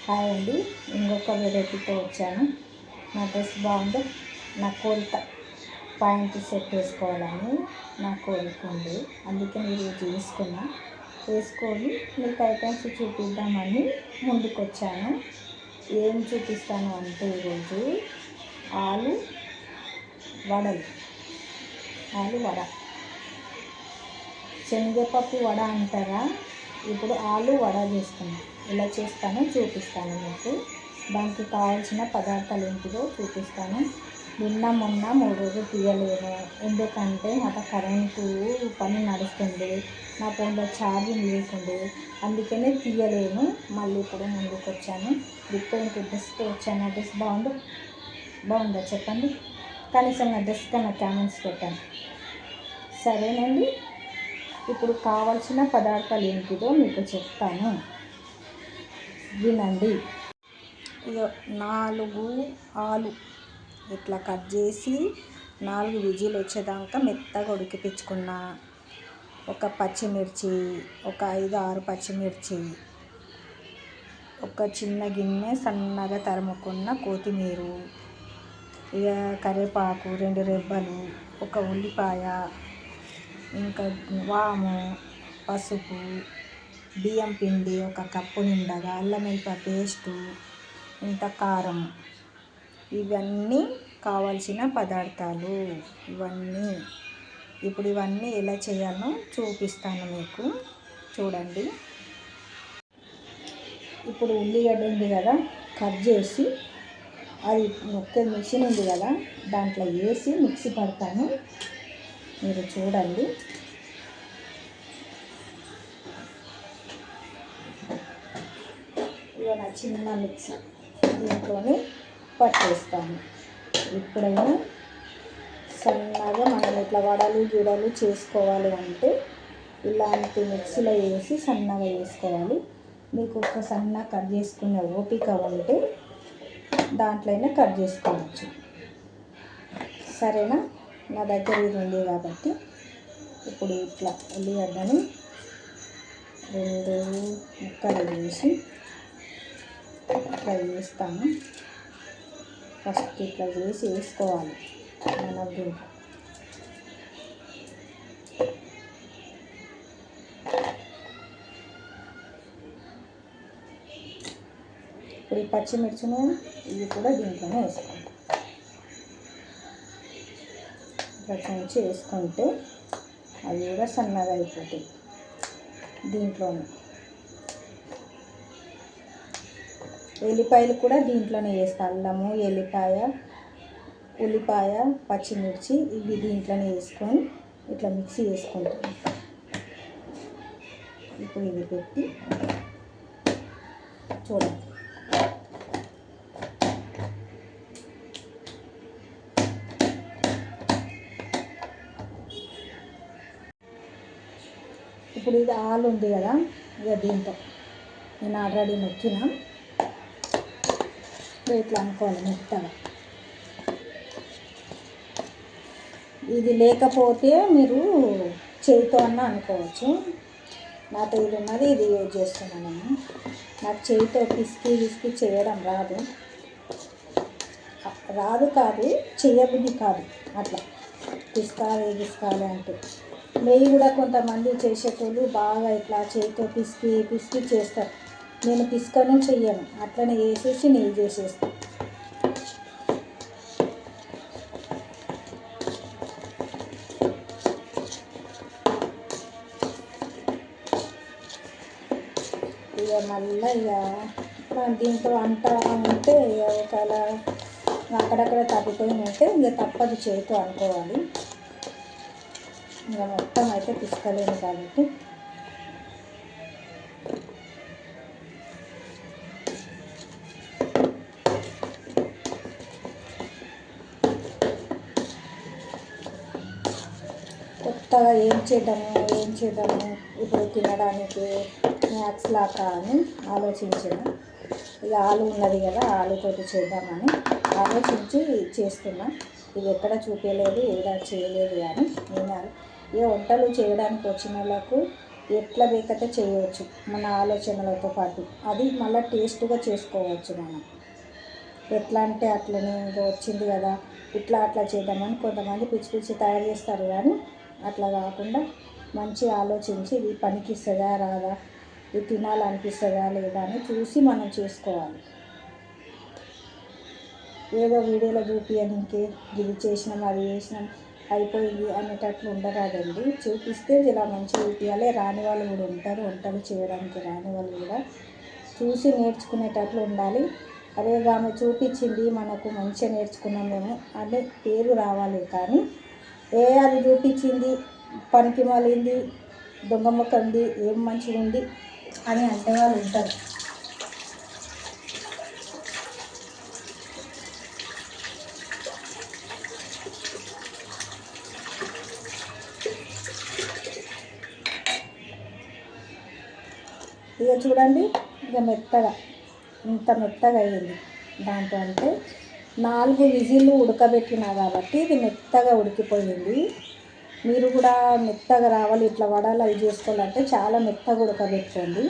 Hi అండి, ఇంకొక వెరైటీతో వచ్చాను. నా డ్రెస్ బాగుంది, నా కోరిక పాయింట్ సెట్ వేసుకోవాలని నా కోరిక ఉంది. అందుకే మీరు వేసుకొని మీకు ఐటమ్స్ చూపిద్దామని ముందుకు వచ్చాను. ఏం చూపిస్తాను అంటే ఈరోజు ఆలు వడ, శనగపప్పు వడ అంటారా, ఇప్పుడు ఆలు వడ చేస్తున్నాను. ఎలా చేస్తానో చూపిస్తాను మీకు. దానికి కావాల్సిన పదార్థాలు ఏంటిదో చూపిస్తాను. నిన్న మొన్న 3 రోజులు తీయలేను, ఎందుకంటే నాకు కరెంటు పని నడుస్తుంది, నా ఫోన్లో ఛార్జింగ్ లేకుండే, అందుకనే తీయలేను. మళ్ళీ ఇప్పుడు ముందుకు వచ్చాను. డిఫరెంట్ డ్రెస్తో వచ్చాను. డ్రెస్ బాగుందా చెప్పండి. కనీసం నా డ్రెస్ కన్నా కామెంట్స్ పెట్టాను. సరేనండి, ఇప్పుడు కావాల్సిన పదార్థాలు ఏంటిదో మీకు చెప్తాను, వినండి. 4 ఆలు ఇట్లా కట్ చేసి 4 విజిల్ వచ్చేదాకా మెత్తగా ఉడికిపించుకున్న, ఒక పచ్చిమిర్చి, ఒక 5-6 పచ్చిమిర్చి, ఒక చిన్న గిన్నె సన్నగా తరుముకున్న కొత్తిమీర, ఇక కరివేపాకు 2 రెబ్బలు, ఒక ఉల్లిపాయ, ఇంకా వాము, పసుపు, బియ్యం పిండి 1 కప్పు నిండగా, అల్లం వెల్లిపాయ పేస్టు, ఇంత కారం. ఇవన్నీ కావాల్సిన పదార్థాలు. ఇప్పుడు ఇవన్నీ ఎలా చేయాలో చూపిస్తాను మీకు, చూడండి. ఇప్పుడు ఉల్లిగడ్డ ఉంది కదా, కట్ చేసి అది నొక్కే మిషన్ ఉంది కదా, దాంట్లో వేసి మిక్సీ పడతాను, మీరు చూడండి. ఇక నా చిన్న మిక్సీ దీంట్లోనే పట్టేస్తాను. ఇప్పుడైనా సన్నగా మనం ఇట్లా వడలు గిడలు చేసుకోవాలి అంటే ఇలాంటి మిక్సీలో వేసి సన్నగా వేసుకోవాలి. మీకు ఒక సన్న కట్ చేసుకునే ఓపిక ఉంటే దాంట్లోనే కట్ చేసుకోవచ్చు. సరేనా, నా దగ్గర ఇది ఉంది కాబట్టి ఇప్పుడు ఇట్లా ఉల్లిగడ్డని 2 ముక్కలు వేసి ఇట్లా వేస్తాను. ఫస్ట్ ఇట్లా వేసుకోవాలి మనం దీంట్లో. ఇప్పుడు ఈ పచ్చిమిర్చిని ఇవి కూడా దీంట్లోనే వేసుకుంటాం. ఇట్లా కొంచెం వేసుకుంటే అవి కూడా సన్నగా అయిపోతాయి. దీంట్లోనే ఎల్లిపాయలు కూడా దీంట్లోనే వేస్తాను. అల్లము, ఎల్లిపాయ, ఉల్లిపాయ, పచ్చిమిర్చి ఇవి దీంట్లోనే వేసుకొని ఇట్లా మిక్సీ వేసుకుంటాను. ఇప్పుడు ఇది పెట్టి చూడండి. ఇప్పుడు ఇది ఆలు ఉంది కదా, ఇక దీంతో నేను ఆల్రెడీ నొక్కిన, ఇట్లా అనుకోవాలి మెత్తగా. ఇది లేకపోతే మీరు చేతితో అన్న అనుకోవచ్చు. నాతో ఇది ఉన్నది, ఇది యూజ్ చేస్తున్నాను నేను. నాకు చేతితో పిసికి చేయడం రాదు కాదు, చేయబుద్ధి కాదు. అట్లా పిసకాలి అంటే నెయ్యి కూడా కొంతమంది చేసేటోళ్ళు బాగా ఇట్లా చేతితో పిసికి చేస్తారు. నేను పిసుకను చెయ్యను, అట్లనే వేసేసి నెయ్యి చేసేస్తాను. ఇక మళ్ళీ మనం దీంతో అంటా ఉంటే ఒకవేళ అక్కడక్కడ తగ్గిపోయి ఉంటే ఇక తప్పదు, చేతితో అనుకోవాలి. ఇక మొత్తం అయితే పిసకలేను కాబట్టి కొత్తగా ఏం చేద్దాము ఇప్పుడు తినడానికి స్నాక్స్ లాగా అని ఆలోచించిన. ఇక ఆలు ఉన్నది కదా, ఆలుతోటి చేద్దామని ఆలోచించి చేస్తున్నా. ఇది ఎక్కడ చూపించలేదు, ఏడా చేయలేదు. కానీ నేను ఏ వంటలు చేయడానికి వచ్చిన వాళ్ళకు ఎట్లా వేకైతే చేయవచ్చు మన ఆలోచనలతో పాటు. అది మళ్ళీ టేస్ట్గా చేసుకోవచ్చు మనం. ఎట్లా అంటే అట్లనే ఇంకా వచ్చింది కదా ఇట్లా అట్లా చేద్దామని కొంతమంది పిచ్చి పిచ్చి తయారు చేస్తారు, కానీ అట్లా కాకుండా మంచి ఆలోచించి ఇది పనికిస్తుందా రాదా, ఇది తినాలనిపిస్తుందా లేదా అని చూసి మనం చేసుకోవాలి. ఏదో వీడియోలో చూపించడానికి ఇది చేసినాం అది చేసినాం అయిపోయింది అనేటట్లు ఉండరాదండి. చూపిస్తే ఇలా మంచిగా చూపించాలి. రాని వాళ్ళు కూడా ఉంటారు, వంటలు చేయడానికి రాని వాళ్ళు కూడా చూసి నేర్చుకునేటట్లు ఉండాలి. అదే ఆమె చూపించింది మనకు మంచిగా నేర్చుకున్నాం మేము అనే పేరు రావాలి. కానీ అది చూపించింది పనికి మాలింది, దొంగ మొక్కంది, ఏం మంచిగా ఉంది అని అంటే వాళ్ళు ఉంటారు. ఇక చూడండి, ఇక మెత్తగా ఇంత మెత్తగా అయ్యింది. దాంట్లో అంటే 4 విజిల్లు ఉడకబెట్టినా కాబట్టి ఇది మెత్తగా ఉడికిపోయింది. మీరు కూడా మెత్తగా రావాలి, ఇట్లా వడలు అవి చేసుకోవాలంటే చాలా మెత్తగా ఉడకబెట్టుకోండి.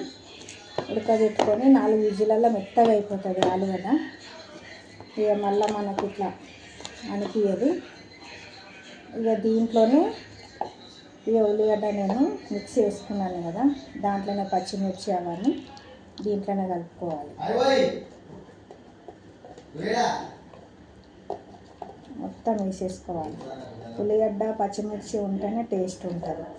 ఉడకబెట్టుకొని 4 విజిలల్లో మెత్తగా అయిపోతుంది ఆలుగడ్డ. ఇక మళ్ళీ మనకి ఇట్లా అనిపించదు. ఇక దీంట్లోనే ఇక ఉల్లిగడ్డ నేను మిక్స్ చేసుకున్నాను కదా, దాంట్లోనే పచ్చిమిర్చి అవన్నీ దీంట్లోనే కలుపుకోవాలి. మొత్తం వేసేసుకోవాలి. ఉల్లిగడ్డ పచ్చిమిర్చి ఉంటేనే టేస్ట్ ఉంటుంది.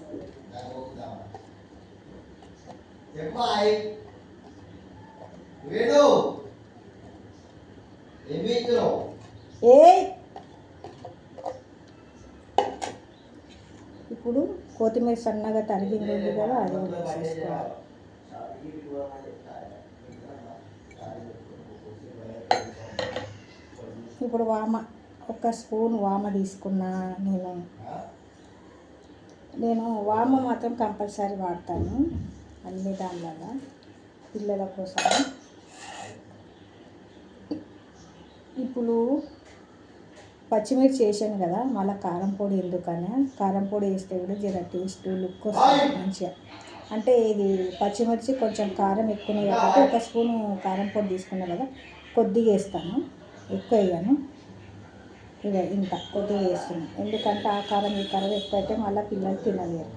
ఇప్పుడు కొత్తిమీర సన్నగా తరిగింది ఉంది కదా, అది కూడా వేసేసుకోవాలి. ఇప్పుడు వామ 1 స్పూన్ వామ తీసుకున్నా. నేను వామ మాత్రం కంపల్సరీ వాడతాను అన్ని దానిలాగా పిల్లల కోసం. ఇప్పుడు పచ్చిమిర్చి వేసాను కదా, మళ్ళీ కారం పొడి ఎందుకని, కారం పొడి వేస్తే కూడా జర టేస్ట్ లుక్ వస్తుంది మంచిగా. అంటే ఇది పచ్చిమిర్చి కొంచెం కారం ఎక్కువనే కాబట్టి 1 స్పూను కారం పొడి తీసుకున్నా కదా, కొద్దిగా వేస్తాను, ఎక్కువ వేయను. ఇక ఇంత కొద్దిగా వేస్తున్నాను, ఎందుకంటే ఆ కారం ఈ కారం ఎక్కువ అయితే మళ్ళీ పిల్లలు తినలేరు.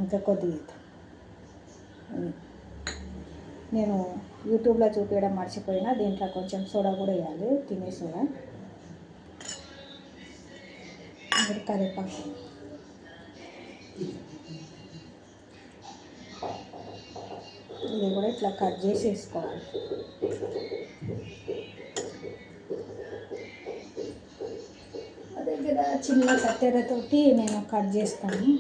ఇంకా కొద్దిగా నేను యూట్యూబ్లో చూపించడం మర్చిపోయినా, దీంట్లో కొంచెం సోడా కూడా వేయాలి, తినే సోడా. కరివేపాకు ఇది కూడా ఇట్లా కట్ చేసి వేసుకోవాలి. నా దగ్గర చిన్న కత్తెరతోటి నేను కట్ చేస్తాను.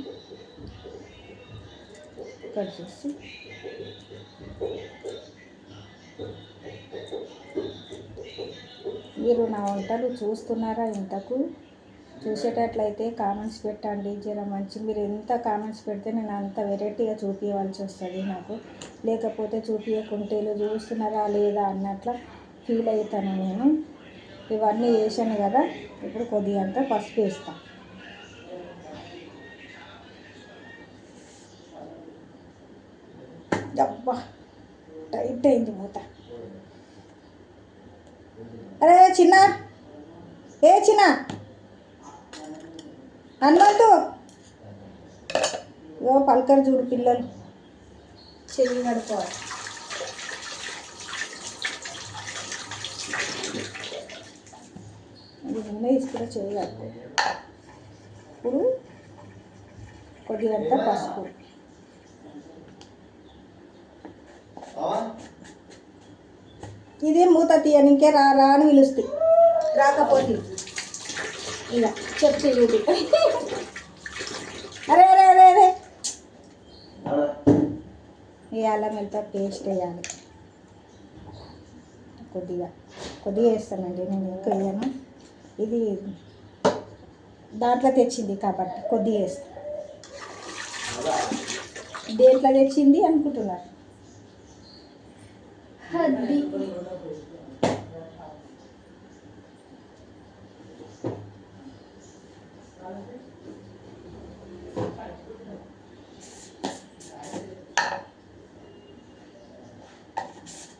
కట్ చేసి మీరు నా వంటలు చూస్తున్నారా? ఇంతకు చూసేటట్లయితే కామెంట్స్ పెట్టండి. జర మంచి మీరు ఎంత కామెంట్స్ పెడితే నేను అంత వెరైటీగా చూపించవలసి వస్తుంది నాకు. లేకపోతే చూపించకుంటే చూస్తున్నారా లేదా అన్నట్ల ఫీల్ అవుతాను నేను. ఇవన్నీ వేసాను కదా, ఇప్పుడు కొద్దిగా అంతా పసుపు వేస్తాను. అబ్బా టైట్ అయింది మూత. అరే చిన్న, చిన్న హనుమంతు, పలకరు చూడు పిల్లలు, చెయ్యి కడుకోవాలి. ఇది నూనె తీసుకుంటే చెయ్యి కడుకో. ఇప్పుడు కొద్దిగంత పసుపు, ఇది మూత తీయని ఇంకే రా అని పిలుస్తాయి, రాకపోతే ఇక చెప్తే చూపి. అరే అరే అరే అరే ఈ అల్లం వెల్లుల్లి పేస్ట్ వేయాలి. కొద్దిగా వేస్తానండి, నేను ఎక్కువ వేయను. ఇది దాంట్లో తెచ్చింది కాబట్టి కొద్దిగా వేస్తాను. దేంట్లో తెచ్చింది అనుకుంటున్నారు? అది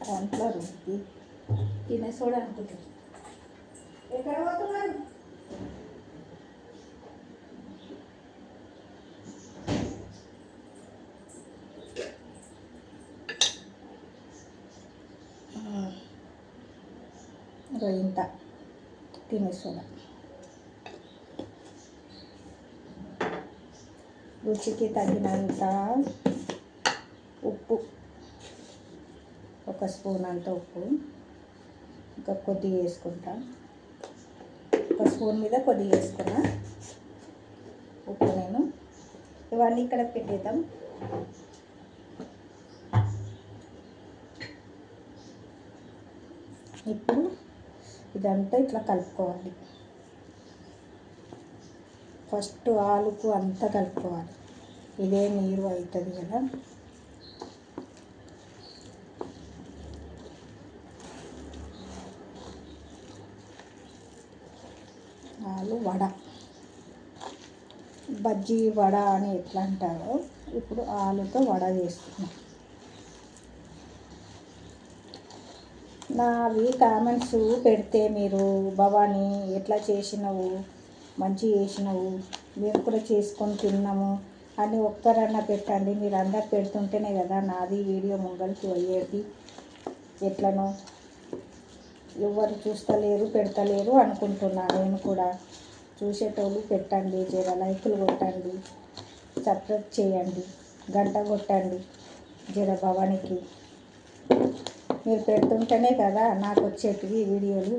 దాంట్లో రుద్ది తినే సోడా అనుకుంటుంది. ఎక్కడ పోతున్నారు? ఇంత తినే సోడా, రుచికి తగినంత ఉప్పు, ఒక స్పూన్ అంత ఉప్పు, ఇంకా కొద్దిగా వేసుకుంటా. ఒక స్పూన్ మీద కొద్దిగా వేసుకున్నా ఉప్పు. నేను ఇవన్నీ ఇక్కడ పెట్టేద్దాం. ఇప్పుడు ఇదంతా ఇట్లా కలుపుకోవాలి. ఫస్ట్ ఆలుకు అంతా కలుపుకోవాలి. ఇదే నీరు అవుతుంది కదా. ఆలు వడ, బజ్జీ వడ అని ఎట్లా అంటారో ఇప్పుడు ఆలుతో వడ చేస్తున్నాం. నావి కామెంట్స్ పెడితే మీరు భవానీ ఎట్లా చేసినావు, మంచి చేసినావు, మేము కూడా చేసుకొని తిన్నాము అని ఒక్కరన్నా పెట్టండి. మీరు అందరు పెడుతుంటేనే కదా నాది వీడియో ముంగలికి పోయేది. ఎట్లనో ఎవరు చూస్తలేరు పెడతలేరు అనుకుంటున్నా. నేను కూడా చూసేటోళ్ళు పెట్టండి, జర లైకులు కొట్టండి, సబ్స్క్రైబ్ చేయండి, గంట కొట్టండి జర భవానికి. మీరు పెడుతుంటేనే కదా నాకు వచ్చేటివి వీడియోలు.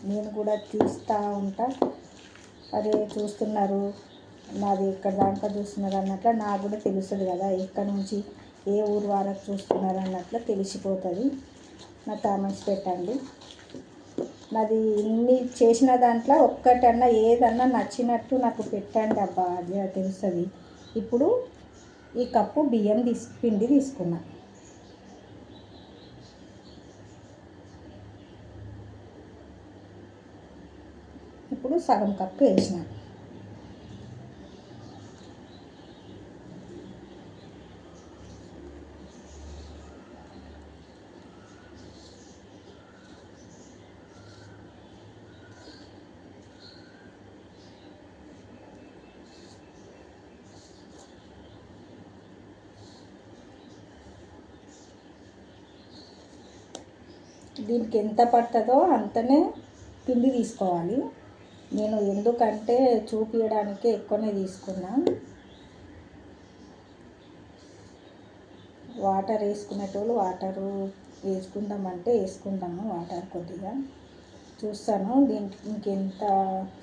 నేను కూడా తీస్తూ ఉంటా. అదే చూస్తున్నారు, నాది ఎక్కడ దాకా చూస్తున్నారు అన్నట్లు నాకు కూడా తెలుస్తుంది కదా, ఎక్కడి నుంచి ఏ ఊరు వరకు చూస్తున్నారు అన్నట్లు తెలిసిపోతుంది. నా కామెంట్స్ పెట్టండి. నాది ఇన్ని చేసిన దాంట్లో ఒక్కటన్నా ఏదన్నా నచ్చినట్టు నాకు పెట్టండి అబ్బా, అది తెలుస్తుంది. ఇప్పుడు ఈ కప్పు బియ్యం పిండి తీసుకున్నా. ఇప్పుడు సగం కప్పు వేసిన. దీనికి ఎంత పడుతుందో అంతనే పిండి తీసుకోవాలి. నేను ఎందుకంటే చూపించడానికి ఎక్కువనే తీసుకున్నా. వాటర్ వేసుకునేటోళ్ళు వాటరు వేసుకుందామంటే వేసుకుందాము, వాటర్ కొద్దిగా చూస్తాను దీనికి ఇంకెంత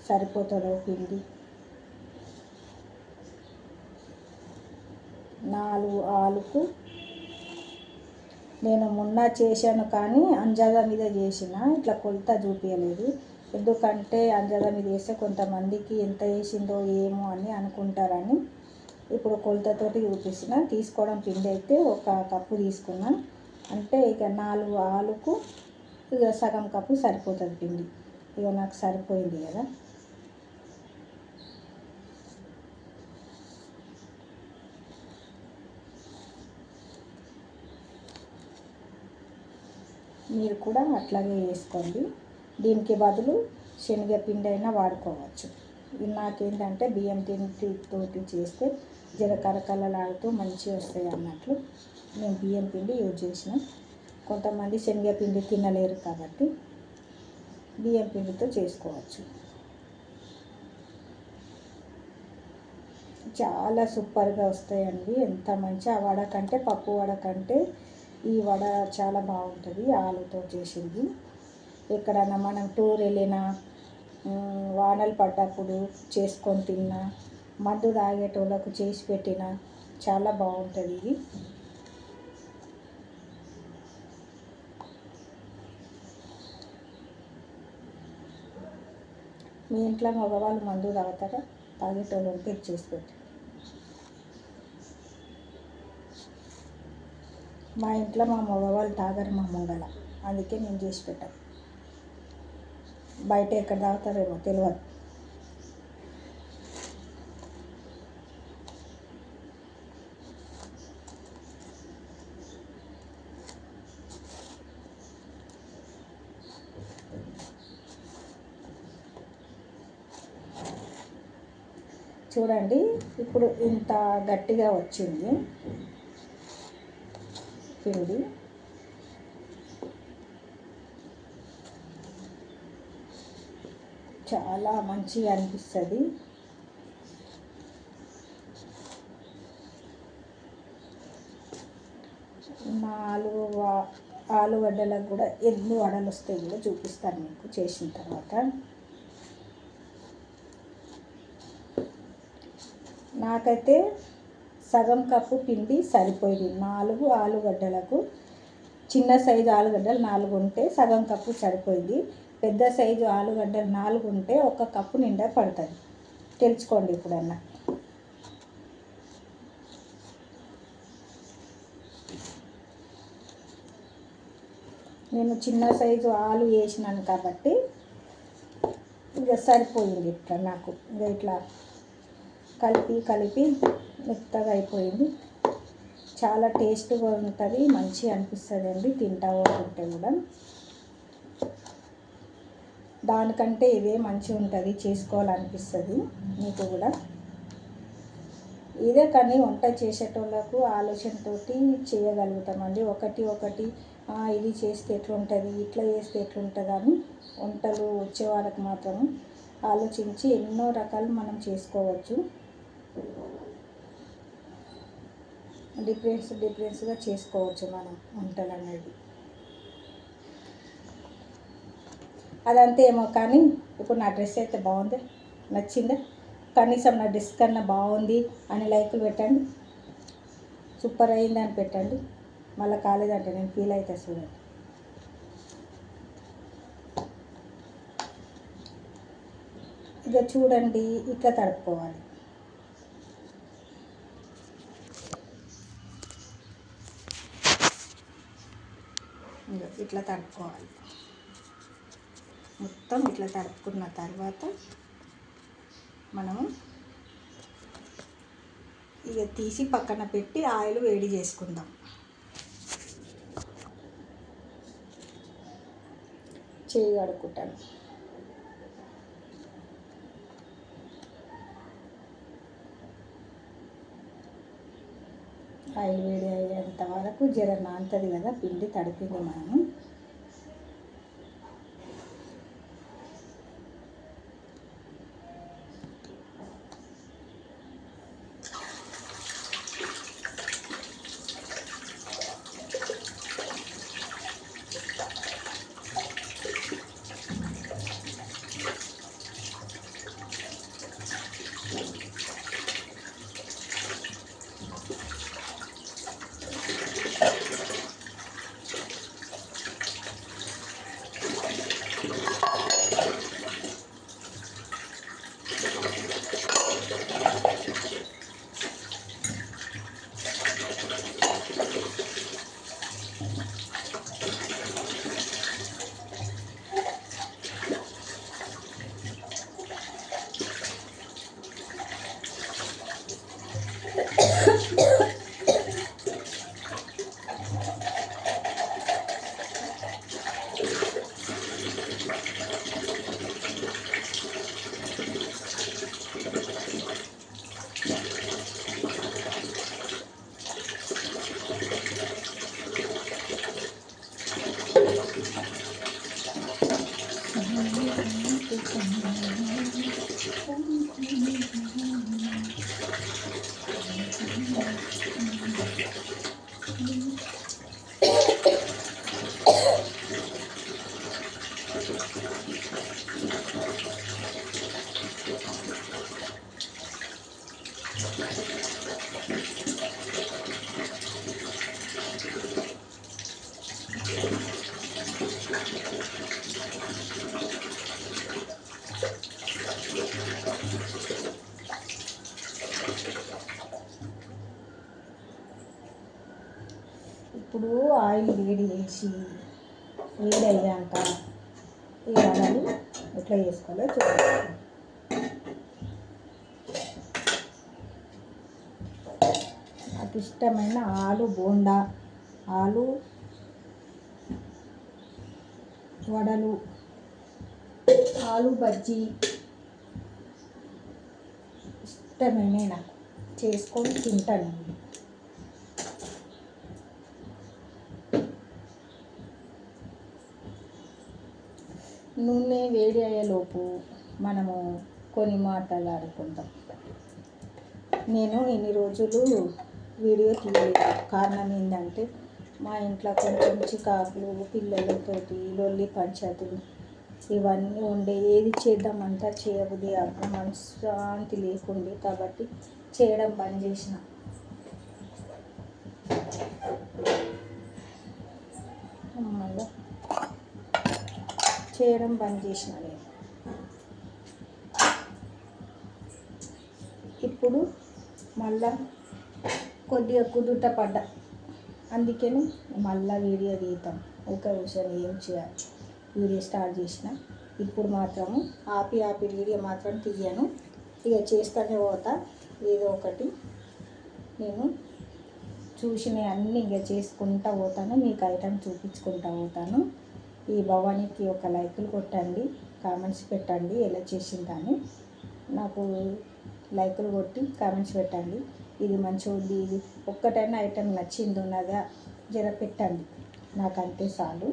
సరిపోతుందో పిండి. 4 ఆలుకు నేను మొన్న చేశాను కానీ అంజాదా మీద చేసిన, ఇట్లా కొలత చూపించలేదు. ఎందుకంటే అంజాదా మీద వేస్తే కొంతమందికి ఎంత వేసిందో ఏమో అని అనుకుంటారని ఇప్పుడు కొలతతోటి చూపిస్తున్న. తీసుకోవడం పిండి అయితే 1 కప్పు తీసుకున్నా, అంటే ఇక 4 ఆలుకు ఇక సగం కప్పు సరిపోతుంది పిండి. ఇక నాకు సరిపోయింది కదా. మీరు కూడా అట్లాగే వేసుకోండి. దీనికి బదులు శనగపిండి అయినా వాడుకోవచ్చు. ఇది నాకేంటంటే బియ్యం పిండితోటి చేస్తే జర కరకరలాడుతూ మంచిగా వస్తాయి అన్నట్లు నేను బియ్యం పిండి యూజ్ చేసిన. కొంతమంది శనగపిండి తినలేరు కాబట్టి బియ్యం పిండితో చేసుకోవచ్చు. చాలా సూపర్గా వస్తాయండి. ఎంత మంచి ఆ వడ కంటే, పప్పు వడ కంటే ఈ వడ చాలా బాగుంటుంది ఆలుతో చేసింది. ఎక్కడన్నా మనం టూర్ వెళ్ళినా, వానలు పడ్డప్పుడు చేసుకొని తిన్నా, మందు తాగేటోళ్ళకు చేసి పెట్టినా చాలా బాగుంటుంది ఇది. మీ ఇంట్లో మగవాళ్ళు మందు తాగుతారా? తాగేటోళ్ళు ఉంటే చేసి పెట్టి. మా ఇంట్లో మా మగవాళ్ళు తాగరు మా ముంగల, అందుకే నేను చేసి పెట్టాను. బయట ఎక్కడ తాగుతారేమో తెలియదు. చూడండి ఇప్పుడు ఇంత గట్టిగా వచ్చింది పిండి. చాలా మంచిగా అనిపిస్తుంది. ఆలుగడ్డలకు కూడా ఎన్ని వడలు వస్తాయి కూడా చూపిస్తాను మీకు చేసిన తర్వాత. నాకైతే సగం కప్పు పిండి సరిపోయింది. 4 ఆలుగడ్డలకు. చిన్న సైజు ఆలుగడ్డలు 4 ఉంటే సగం కప్పు సరిపోయింది. పెద్ద సైజు ఆలుగడ్డలు 4 ఉంటే 1 కప్పు నిండా పడుతుంది. తెలుసుకోండి ఇప్పుడన్నా. నేను చిన్న సైజు ఆలు వేసినాను కాబట్టి ఇక సరిపోయింది. ఇట్లా నాకు ఇట్లా కలిపి మెత్తగా అయిపోయింది. చాలా టేస్ట్గా ఉంటుంది, మంచిగా అనిపిస్తుంది అండి తింటా ఉంటే కూడా. దానికంటే ఇదే మంచిగా ఉంటుంది, చేసుకోవాలనిపిస్తుంది మీకు కూడా. ఇదే కానీ వంట చేసేటోళ్ళకు ఆలోచనతోటి చేయగలుగుతామండి. ఒకటి ఇది చేస్తే ఎట్లుంటుంది, ఇట్లా చేస్తే ఎట్లుంటుంది అని వంటలు వచ్చే వాళ్ళకి మాత్రం ఆలోచించి ఎన్నో రకాలు మనం చేసుకోవచ్చు. డిఫరెన్స్గా చేసుకోవచ్చు మనం వంటలు అనేది. అదంతా ఏమో కానీ ఇప్పుడు నా డ్రెస్ అయితే బాగుంది, నచ్చిందా? కనీసం నా డ్రెస్ కన్నా బాగుంది అని లైకులు పెట్టండి, సూపర్ అయింది అని పెట్టండి. మళ్ళీ కాలేదంటే నేను ఫీల్ అవుతా చూడండి. ఇక చూడండి ఇట్లా తడుపుకోవాలి. ఇట్లా తడుపుకోవాలి. మొత్తం ఇట్లా తడుపుకున్న తర్వాత మనము ఇక తీసి పక్కన పెట్టి ఆయిల్ వేడి చేసుకుందాం. చేయి కడుక్కుంటాను. ఆయిల్ వేడి అయ్యేంత వరకు జర నానుతుంది కదా పిండి, తడిపింది మనము. ఇప్పుడు ఆయిల్ వేడి అయ్యాక ఈ వడలు ఎట్లా చేసుకోవాలో చూపిస్తాను. నాకు ఇష్టమైన ఆలు బోండా, ఆలు వడలు, ఆలు బజ్జీ ఇష్టమే నాకు, చేసుకొని తింటాను. నూనె వేడి అయ్యేలోపు మనము కొన్ని మాటలు ఆడుకుంటాం. నేను ఇన్ని రోజులు వీడియో తీయలేదు. కారణం ఏంటంటే మా ఇంట్లో కొంచెం చికాకులు, పిల్లలతోటి లొల్లి పంచాయతీలు ఇవన్నీ ఉండే. ఏది చేద్దామంతా చేయబుద్ధి మనశ్శాంతి లేకుండే, కాబట్టి చేయడం బంద్ చేసిన. చేయడం బంద్ చేసిన నేను. ఇప్పుడు మళ్ళా కొద్దిగా కుదుట పడ్డా, అందుకని మళ్ళీ వీడియో తీద్దాం. ఒక విషయం ఏం చేయాలి, వీడియో స్టార్ట్ చేసిన. ఇప్పుడు మాత్రము ఆపి వీడియో మాత్రం తీయను. ఇక చేస్తూనే పోతా ఏదో ఒకటి. నేను చూసినవి అన్నీ ఇక చేసుకుంటూ పోతాను, మీకు ఐటమ్ చూపించుకుంటూ పోతాను. ఈ భవానీకి ఒక లైకులు కొట్టండి, కామెంట్స్ పెట్టండి ఎలా చేసిందని. నాకు లైకులు కొట్టి కామెంట్స్ పెట్టండి. ఇది మంచిగా ఉంది, ఇది ఒక్కటైనా ఐటెం నచ్చింది ఉన్నదా జర పెట్టండి, నాకు అంతే చాలు.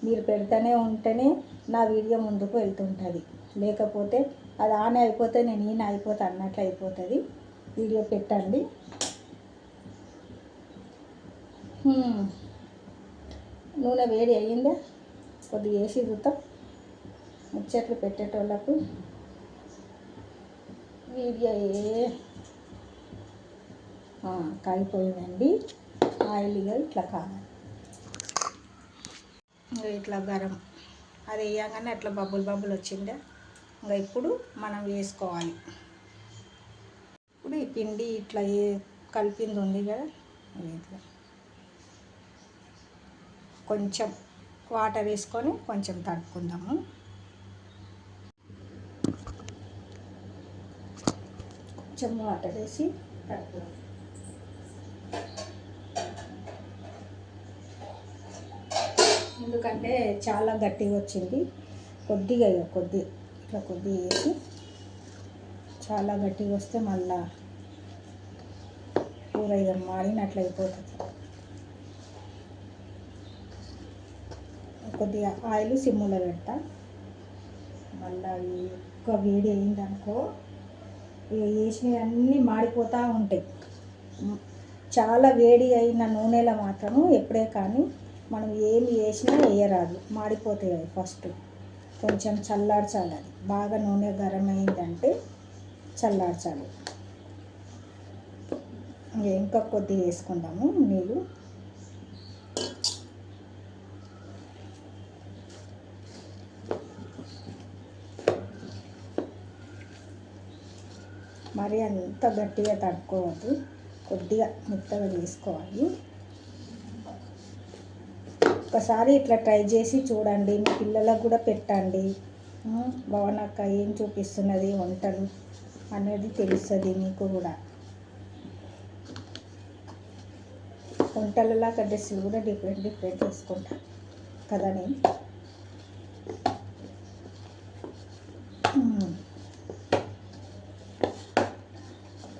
మీరు పెడితేనే ఉంటేనే నా వీడియో ముందుకు వెళ్తుంటుంది. లేకపోతే అది ఆన్ అయిపోతే నేను ఈయన అయిపోతా అన్నట్లు అయిపోతుంది. వీడియో పెట్టండి. నూనె వేడి అయ్యిందా, కొద్దిగా వేసి చూద్దాం. ముచ్చట్లు పెట్టేటోళ్ళకు వీడియో కాలిపోయిందండి. ఆయిల్గా ఇట్లా కావాలి, ఇంకా ఇట్లా గరం అది వేయగానే అట్లా బబ్బులు వచ్చిందా. ఇంకా ఇప్పుడు మనం వేసుకోవాలి. ఇప్పుడు ఈ పిండి ఇట్లా కలిపింది ఉంది కదా, ఇట్లా కొంచెం వాటర్ వేసుకొని కొంచెం తడుపుకుందాము. కొంచెం వాటర్ వేసి తడుపుదాం. ఎందుకంటే చాలా గట్టిగా వచ్చింది. కొద్దిగా ఇట్లా కొద్దిగా వేసి, చాలా గట్టిగా వస్తే మళ్ళా కూర ఇక మాడినట్లు అయిపోతుంది. కొద్దిగా ఆయిల్ సిమ్ములో పెడతా. మళ్ళీ ఎక్కువ వేడి అయిందనుకో ఇక వేసినవి అన్నీ మాడిపోతూ ఉంటాయి. చాలా వేడి అయిన నూనెలో మాత్రము ఎప్పుడే కానీ మనం ఏమి వేసినా వేయరాదు, మాడిపోతాయి అవి. ఫస్ట్ కొంచెం చల్లార్చాలి. బాగా నూనె గరం అయిందంటే చల్లార్చాలి. ఇంకా కొద్దిగా వేసుకుందాము నీళ్ళు. మరి అంత గట్టిగా తడుపుకోవద్దు, కొద్దిగా మెత్తగా చేసుకోవాలి. ఒకసారి ఇట్లా ట్రై చేసి చూడండి, మీ పిల్లలకు కూడా పెట్టండి. భవనక్క ఏం చూపిస్తున్నది వంటలు అనేది తెలుస్తుంది మీకు కూడా. వంటలలో డ్రెస్సులు కూడా డిఫరెంట్ చేసుకుంటా కదా నేను.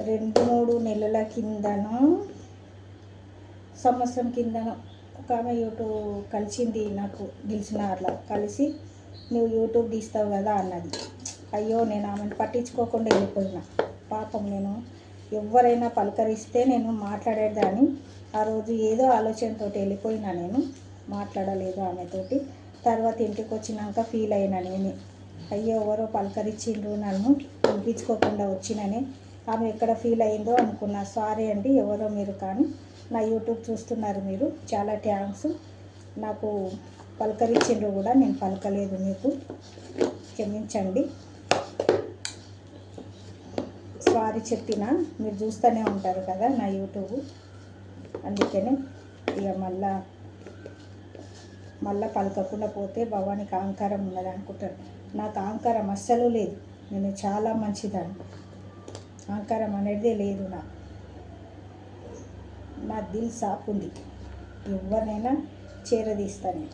2-3 నెలల కిందనో సంవత్సరం కిందనో ఒక ఆమె యూట్యూబ్ కలిసింది నాకు, తెలిసిన అట్లా కలిసి నువ్వు యూట్యూబ్ తీస్తావు కదా అన్నది. అయ్యో నేను ఆమెను పట్టించుకోకుండా వెళ్ళిపోయినా. పాపం నేను ఎవరైనా పలకరిస్తే నేను మాట్లాడేదాన్ని. ఆ రోజు ఏదో ఆలోచనతో వెళ్ళిపోయినా, నేను మాట్లాడలేదు ఆమెతోటి. తర్వాత ఇంటికి వచ్చినాక ఫీల్ అయినా నేనే, అయ్యో ఎవరో పలకరించిండ్రు నన్ను పిలిపించుకోకుండా వచ్చినని. ఆమె ఎక్కడ ఫీల్ అయిందో అనుకున్నా. సారీ అండి, ఎవరో మీరు కానీ నా యూట్యూబ్ చూస్తున్నారు మీరు, చాలా థ్యాంక్స్. నాకు పలకరించిండ్రు కూడా, నేను పలకలేదు, మీకు క్షమించండి. సారీ చెప్పినా, మీరు చూస్తూనే ఉంటారు కదా నా యూట్యూబ్, అందుకని ఇక మళ్ళా పలకకుండా పోతే భవానికి అహంకారం ఉన్నది అనుకుంటారు. నాకు అహంకారం అస్సలు లేదు, నేను చాలా మంచిదాన్ని. అహంకారం అనేది లేదు నాకు. నా దిల్ సాఫ్ ఉంది, ఎవరినైనా చేరదీస్తాను.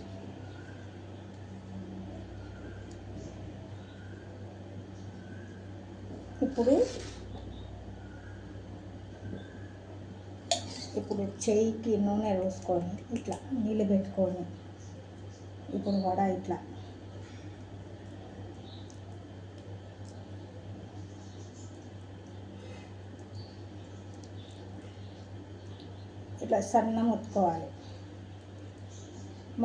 ఇప్పుడు ఇప్పుడు చెయ్యికి నూనె రోసుకొని ఇట్లా నీళ్ళు పెట్టుకొని ఇప్పుడు వడ ఇట్లా ఇట్లా సన్నం ఒత్తుకోవాలి.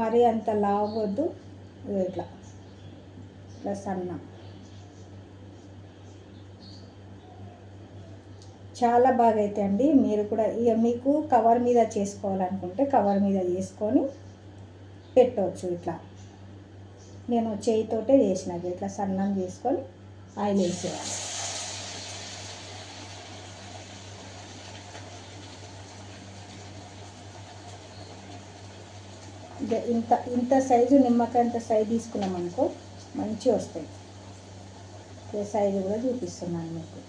మరీ అంత లావద్దు, ఇట్లా ఇట్లా సన్నం. చాలా బాగా అయితే అండి. మీరు కూడా ఇక మీకు కవర్ మీద చేసుకోవాలనుకుంటే కవర్ మీద చేసుకొని పెట్టవచ్చు. ఇట్లా నేను చేయితోటే చేసినది. ఇట్లా సన్నం చేసుకొని ఆయిల్ వేసేయాలి. ఇంత ఇంత సైజు నిమ్మకాయ ఇంత సైజు తీసుకున్నాం అనుకో మంచిగా వస్తాయి. ఏ సైజు కూడా చూపిస్తున్నాను మీకు.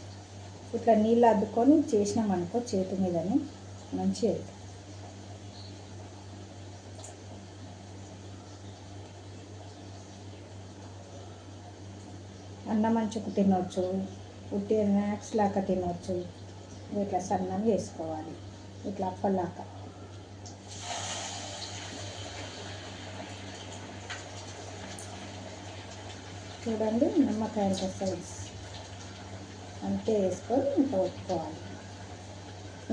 ఇట్లా నీళ్ళు అద్దుకొని చేసినాం అనుకో చేతి మీదని మంచిగా అవుతుంది. అన్నం మంచుకు తినవచ్చు, ఉట్టి స్నాక్స్ లాగా తినవచ్చు. ఇట్లా సన్నం చేసుకోవాలి, ఇట్లా అప్పలాగా. చూడండి నిమ్మకాయ సైజ్ అంతే వేసుకొని ఇంకా ఒత్తుకోవాలి.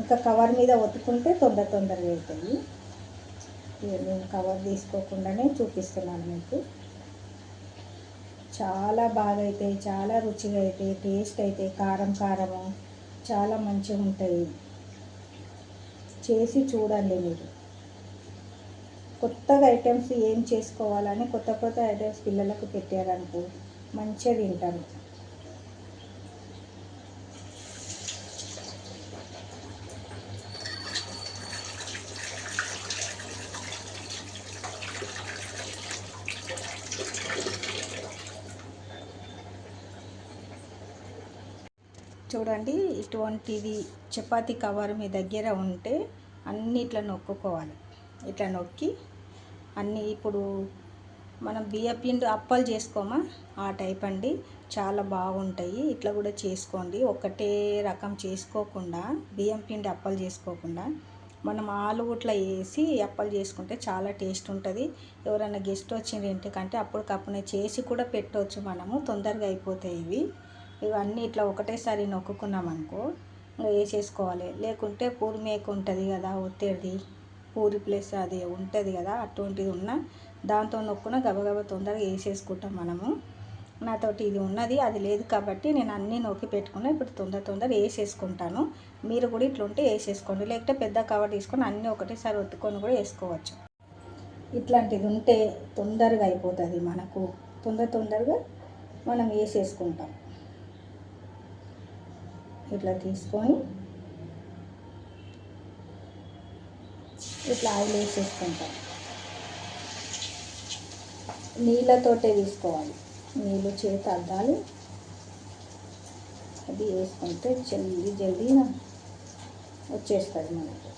ఇంకా కవర్ మీద ఒత్తుకుంటే తొందరగా అవుతాయి. నేను కవర్ తీసుకోకుండానే చూపిస్తున్నాను మీకు. చాలా బాగా అవుతాయి, చాలా రుచిగా అవుతాయి, టేస్ట్ అయితే కారము చాలా మంచిగా ఉంటాయి. చేసి చూడండి మీరు. కొత్తగా ఐటమ్స్ ఏం చేసుకోవాలని కొత్త ఐటమ్స్ పిల్లలకు పెట్టారనుకో మంచిగా తింటారు. చూడండి ఇటువంటిది చపాతీ కవర్ మీ దగ్గర ఉంటే అన్నీ ఇట్లా నొక్కుకోవాలి. ఇట్లా నొక్కి అన్నీ ఇప్పుడు మనం బియ్యం పిండి అప్పలు చేసుకోమా ఆ టైప్ అండి. చాలా బాగుంటాయి. ఇట్లా కూడా చేసుకోండి. ఒకటే రకం చేసుకోకుండా బియ్యం పిండి అప్పలు చేసుకోకుండా మనం ఆలు ఇట్లా వేసి అప్పలు చేసుకుంటే చాలా టేస్ట్ ఉంటుంది. ఎవరైనా గెస్ట్ వచ్చిండ్రు ఇంటికంటే అప్పటికప్పుడే చేసి కూడా పెట్టవచ్చు. మనము తొందరగా అయిపోతాయి ఇవి. ఇవన్నీ ఇట్లా ఒకటేసారి నొక్కుకున్నాం అనుకో ఇంకా వేసేసుకోవాలి. లేకుంటే పూరి మేక ఉంటుంది కదా, ఒత్తేది పూరి ప్లేస్ అది ఉంటుంది కదా, అటువంటిది ఉన్న దాంతో నొక్కున గబగబా తొందరగా వేసేసుకుంటాం మనము. నాతోటి ఇది ఉన్నది, అది లేదు కాబట్టి నేను అన్నీ నొక్కి పెట్టుకున్నా. ఇప్పుడు తొందర వేసేసుకుంటాను. మీరు కూడా ఇట్లా ఉంటే వేసేసుకోండి. లేకపోతే పెద్ద కవర్ తీసుకొని అన్నీ ఒకటేసారి ఒత్తుకొని కూడా వేసుకోవచ్చు. ఇట్లాంటిది ఉంటే తొందరగా అయిపోతుంది మనకు. తొందరగా మనం వేసేసుకుంటాం. ఇట్లా తీసుకొని ఇట్లా ఆయిల్ వేసేసుకుంటాం. నీళ్ళతోటే తీసుకోవాలి. నీళ్ళు చేతి అద్దాలి. అది వేసుకుంటే జల్దీగా వచ్చేస్తుంది మనకు.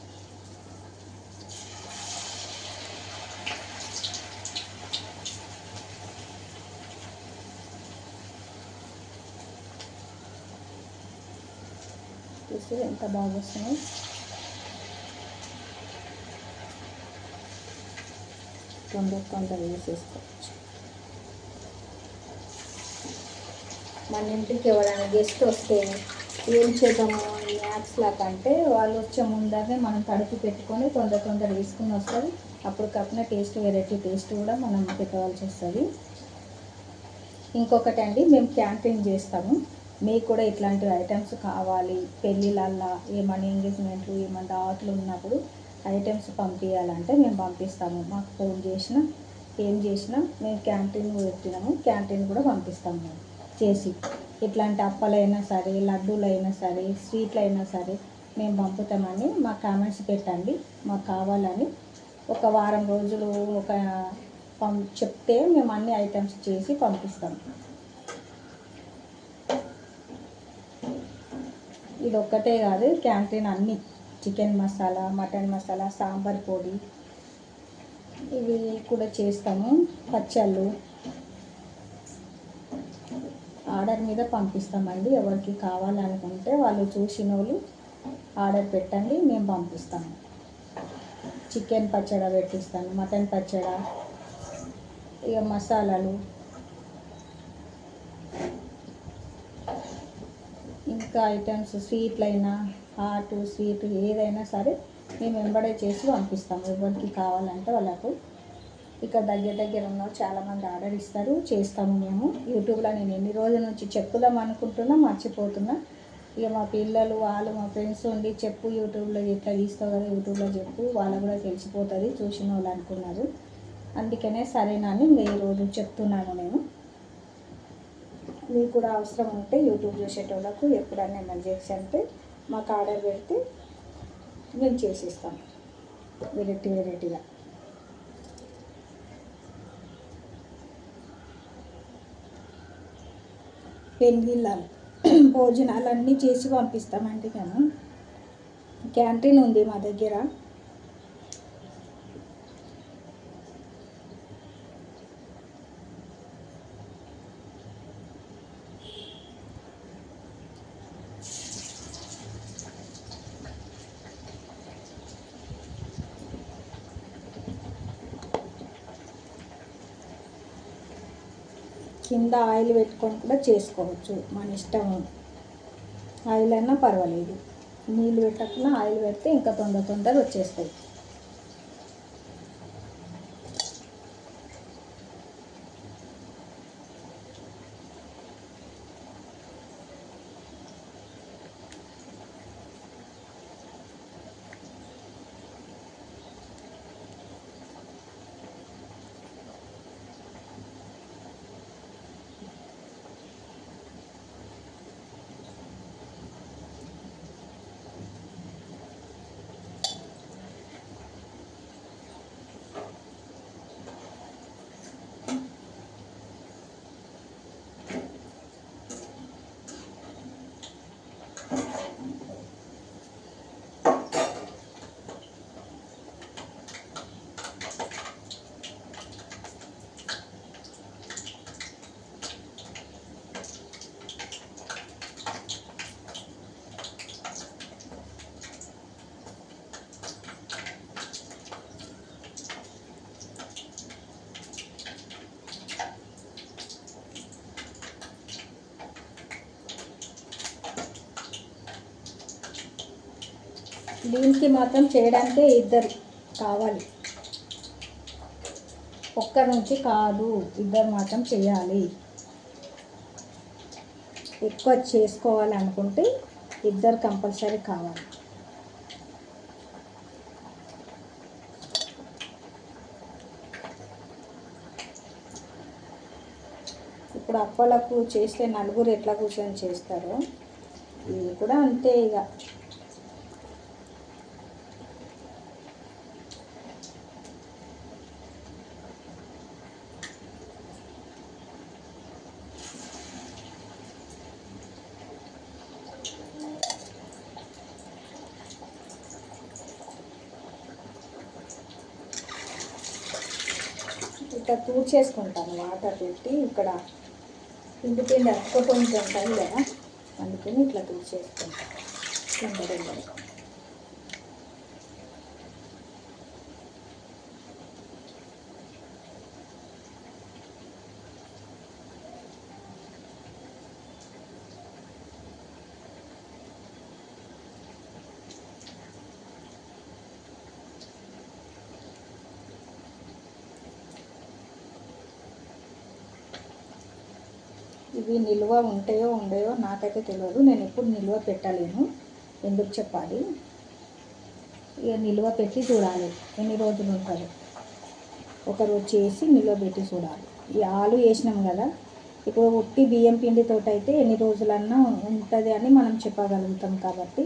చూసి ఎంత బాగా వస్తున్నాయి. తొందర వేసేసుకోవచ్చు. మన ఇంటికి ఎవరైనా గెస్ట్ వస్తే ఏం చేద్దాము స్నాక్స్ లాగా అంటే వాళ్ళు వచ్చే ముందరనే మనం తడిపి పెట్టుకొని తొందర వేసుకుని వస్తుంది. అప్పటికప్పుడే టేస్ట్ వెరైటీ టేస్ట్ కూడా మనం పెట్టవలసి వస్తుంది. ఇంకొకటి అండి, మేము క్యాంటీన్ చేస్తాము. మీకు కూడా ఇట్లాంటి ఐటమ్స్ కావాలి, పెళ్ళిళ్ళల్లో ఏమైనా ఎంగేజ్మెంట్లు ఏమైనా దావతులు ఉన్నప్పుడు ఐటమ్స్ పంపించాలంటే మేము పంపిస్తాము. మాకు ఫోన్ చేసినా ఏం చేసినా మేము క్యాంటీన్ పెట్టినాము, క్యాంటీన్ కూడా పంపిస్తాము మేము చేసి. ఇట్లాంటి అప్పలైనా సరే, లడ్డూలైనా సరే, స్వీట్లు అయినా సరే మేము పంపుతామని మా కామెంట్స్ పెట్టండి. మాకు కావాలని ఒక వారం రోజులు చెప్తే మేము అన్ని ఐటమ్స్ చేసి పంపిస్తాం. ఇది ఒక్కటే కాదు, క్యాంటీన్ అన్ని చికెన్ మసాలా, మటన్ మసాలా, సాంబార్ పొడి ఇవి కూడా చేస్తాము. పచ్చళ్ళు ఆర్డర్ మీద పంపిస్తామండి. ఎవరికి కావాలనుకుంటే వాళ్ళు చూసిన వాళ్ళు ఆర్డర్ పెట్టండి, మేము పంపిస్తాము. చికెన్ పచ్చడి పెట్టిస్తాను, మటన్ పచ్చడి, ఇక మసాలాలు, ఇంకా ఐటమ్స్ స్వీట్లైనా హాట్ స్వీట్ ఏదైనా సరే మేము వెంబడే చేసి పంపిస్తాము. ఎవరికి కావాలంటే వాళ్ళకు. ఇక దగ్గర ఉన్న చాలామంది ఆర్డర్ ఇస్తారు, చేస్తాము మేము. యూట్యూబ్లో నేను ఎన్ని రోజుల నుంచి చెప్పుదాం అనుకుంటున్నా, మర్చిపోతున్నా. ఇక మా పిల్లలు వాళ్ళు మా ఫ్రెండ్స్ ఉండి చెప్పు యూట్యూబ్లో ఎట్లా తీస్తావు కదా, యూట్యూబ్లో చెప్పు, వాళ్ళకు కూడా తెలిసిపోతుంది చూసిన వాళ్ళు అనుకున్నారు. అందుకనే సరేనని ఈరోజు చెప్తున్నాను నేను. మీకు కూడా అవసరం ఉంటే యూట్యూబ్ చూసేటోళ్ళకు ఎప్పుడైనా ఎమర్జెన్సీ అంటే మాకు ఆర్డర్ పెడితే మేము చేసిస్తాం వెరైటీగా. పెళ్ళిళ్ళ భోజనాలు అన్నీ చేసి పంపిస్తామండి మేము. క్యాంటీన్ ఉంది మా దగ్గర. కింద ఆయిల్ పెట్టుకొని కూడా చేసుకోవచ్చు, మన ఇష్టము. ఆయిల్ అయినా పర్వాలేదు, నీళ్ళు పెట్టకుండా ఆయిల్ పెడితే ఇంకా తొందర వచ్చేస్తాయి. దీనికి మాత్రం చేయడానికే ఇద్దరు కావాలి, ఒక్కరి నుంచి కాదు, ఇద్దరు మాత్రం చేయాలి. ఎక్కువ చేసుకోవాలనుకుంటే ఇద్దరు కంపల్సరీ కావాలి. ఇప్పుడు అప్పలకు చేస్తే నలుగురు ఎట్లా కూర్చొని చేస్తారో ఇది కూడా అంతే. ఇక ఇక్కడ తూడ్చేసుకుంటాను వాటర్ పెట్టి. ఇక్కడ పిండి అతుక్కపోయి ఉంటుంది కదా, అందుకని ఇట్లా తూడ్చేసుకుంటాను. ఇవి నిల్వ ఉంటాయో ఉండయో నాకైతే తెలియదు. నేను ఎప్పుడు నిల్వ పెట్టలేను, ఎందుకు చెప్పాలి. ఇక నిల్వ పెట్టి చూడాలి ఎన్ని రోజులు ఉంటుంది. ఒకరోజు చేసి నిల్వ పెట్టి చూడాలి. ఈ ఆలు వేసినాం కదా, ఇప్పుడు ఉట్టి బియ్యం పిండితో అయితే ఎన్ని రోజులన్నా ఉంటుంది అని మనం చెప్పగలుగుతాం. కాబట్టి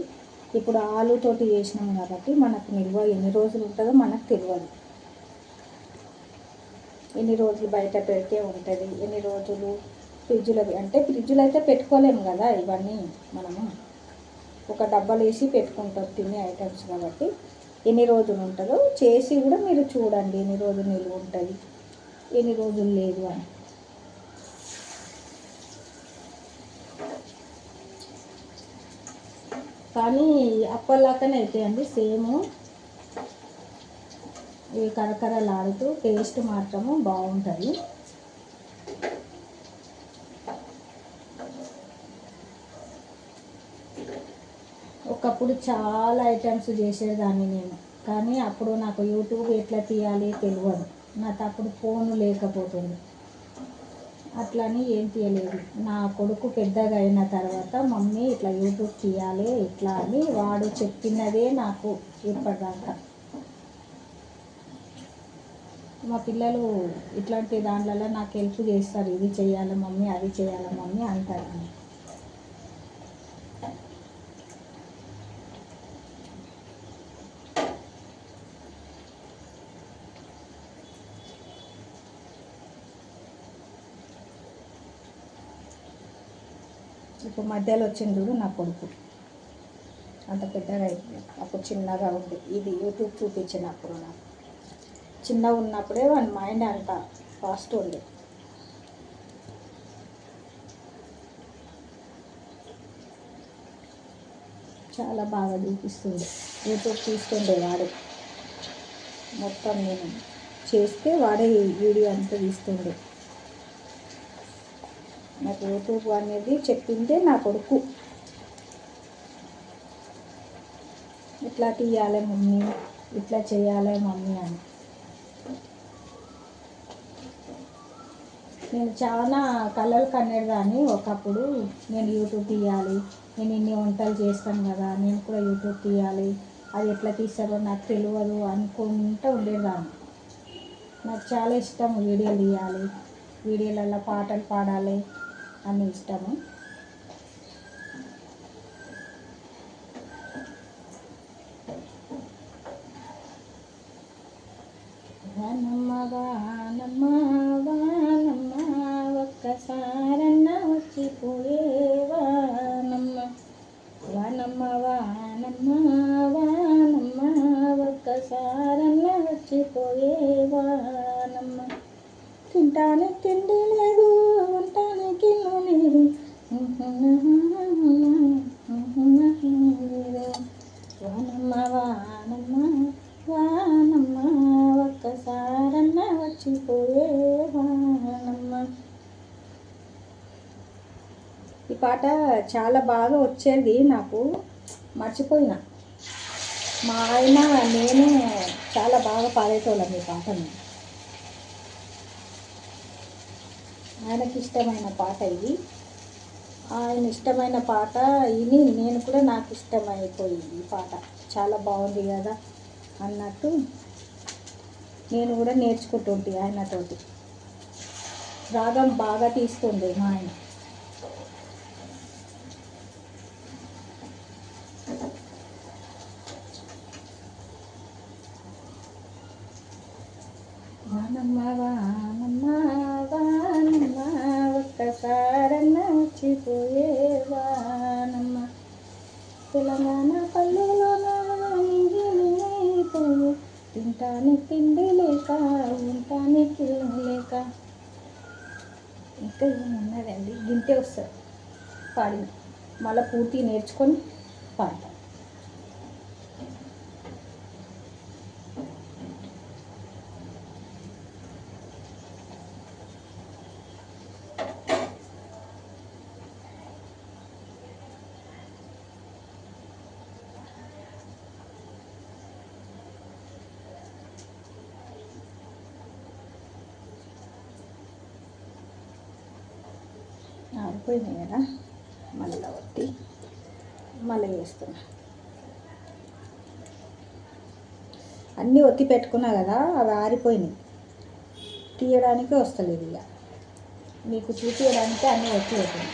ఇప్పుడు ఆలుతోటి చేసినాం కాబట్టి మనకు నిల్వ ఎన్ని రోజులు ఉంటుందో మనకు తెలియదు. ఎన్ని రోజులు బయట పెడితే ఉంటుంది, ఎన్ని రోజులు ఫ్రిడ్జ్లో అంటే ఫ్రిడ్జ్లో అయితే పెట్టుకోలేము కదా. ఇవన్నీ మనము ఒక డబ్బాలు వేసి పెట్టుకుంటాం తినే ఐటమ్స్ కాబట్టి ఎన్ని రోజులు ఉంటుందో చేసి కూడా మీరు చూడండి, ఎన్ని రోజులు నిల్వ ఉంటుంది, ఎన్ని రోజులు లేదు అని. కానీ అప్పలాగానే అవుతాయండి సేమ్. ఇవి కరకరలాడుతూ టేస్ట్ మాత్రము బాగుంటుంది. ఒకప్పుడు చాలా ఐటమ్స్ చేసేదాన్ని నేను, కానీ అప్పుడు నాకు యూట్యూబ్ ఎట్లా తీయాలి తెలియదు. నాకు అప్పుడు ఫోన్ లేకపోతుంది, అట్లని ఏం తీయలేదు. నా కొడుకు పెద్దగా అయిన తర్వాత మమ్మీ ఇట్లా యూట్యూబ్ తీయాలి ఇట్లా అని వాడు చెప్పినదే నాకు ఇప్పటిదాకా. మా పిల్లలు ఇట్లాంటి దాంట్లో నాకు హెల్ప్ చేస్తారు, ఇది చేయాలి మమ్మీ అది చేయాలి మమ్మీ అంటారు. ఇప్పుడు మధ్యలో వచ్చింది చూడు నా కొడుకు, అంత పెద్దగా అయిపోయింది. అప్పుడు చిన్నగా ఉంది. ఇది యూట్యూబ్ చూపించినప్పుడు నాకు చిన్నగా ఉన్నప్పుడే వాడి మైండ్ అంత ఫాస్ట్ ఉంది. చాలా బాగా చూపిస్తుంది. యూట్యూబ్ తీస్తుండే వాడే, మొత్తం నేను చేస్తే వాడే వీడియో అంతా తీస్తుండే. నాకు యూట్యూబ్ అనేది చెప్పిందే నా కొడుకు. ఇట్లా తీయాలి మమ్మీ, ఇట్లా చేయాలి మమ్మీ అని. నేను చాలా కలలు కనేదాన్ని ఒకప్పుడు. నేను యూట్యూబ్ తీయాలి, నేను ఇన్ని వంటలు చేస్తాను కదా, నేను కూడా యూట్యూబ్ తీయాలి, అది ఎట్లా తీస్తారో నాకు తెలియదు అనుకుంటూ ఉండేదాన్ని. నాకు చాలా ఇష్టం వీడియోలు తీయాలి, వీడియోలలో పాటలు పాడాలి అని ఇష్టము. వానమ్మ వానమ్మ వానమ్మ ఒక్కసారన్న వచ్చిపోయే వానమ్మ. వానమ్మ వానమ్మ వానమ్మ ఒక్కసారన్న వచ్చిపోయే వానమ్మ. తింటానే తిండి లేదు, ఉంటానికి ఇల్లు లేదు, వానమ్మ వానమ్మ వానమ్మ ఒక్కసారన్న వచ్చిపోయే వానమ్మ. ఈ పాట చాలా బాగా వచ్చేది నాకు, మర్చిపోయినా. మా ఆయన నేను చాలా బాగా పాడేటోళ్ళం ఈ పాటను. ఆయనకి ఇష్టమైన పాట ఇది. ఆయన ఇష్టమైన పాట విని నేను కూడా నాకు ఇష్టమైపోయింది. ఈ పాట చాలా బాగుంది కదా అన్నట్టు నేను కూడా నేర్చుకుంటుంటే ఆయనతోటి. రాగం బాగా తీస్తుండే మా ఆయన. వానమ్మ వానమ్మ వానమ్మ ఒక్కసారన్న వచ్చిపోయే వానమ్మ. తెలంగాణ పల్లెలోన పోయి తింటానికి తిండి లేక ఉంటానికి లేక. ఇంకా ఏమున్నదండి, గింతే వస్తుంది పాడి, మళ్ళీ పూర్తి నేర్చుకొని పాడతాను. ఆరిపోయినాయి కదా, మళ్ళీ ఒత్తి మళ్ళీ వేస్తున్నా. అన్నీ ఒత్తి పెట్టుకున్నా కదా, అవి ఆరిపోయినాయి, తీయడానికి వస్తలేదు. ఇక మీకు చూపించడానికి అన్నీ ఒత్తి పెట్టినాయి.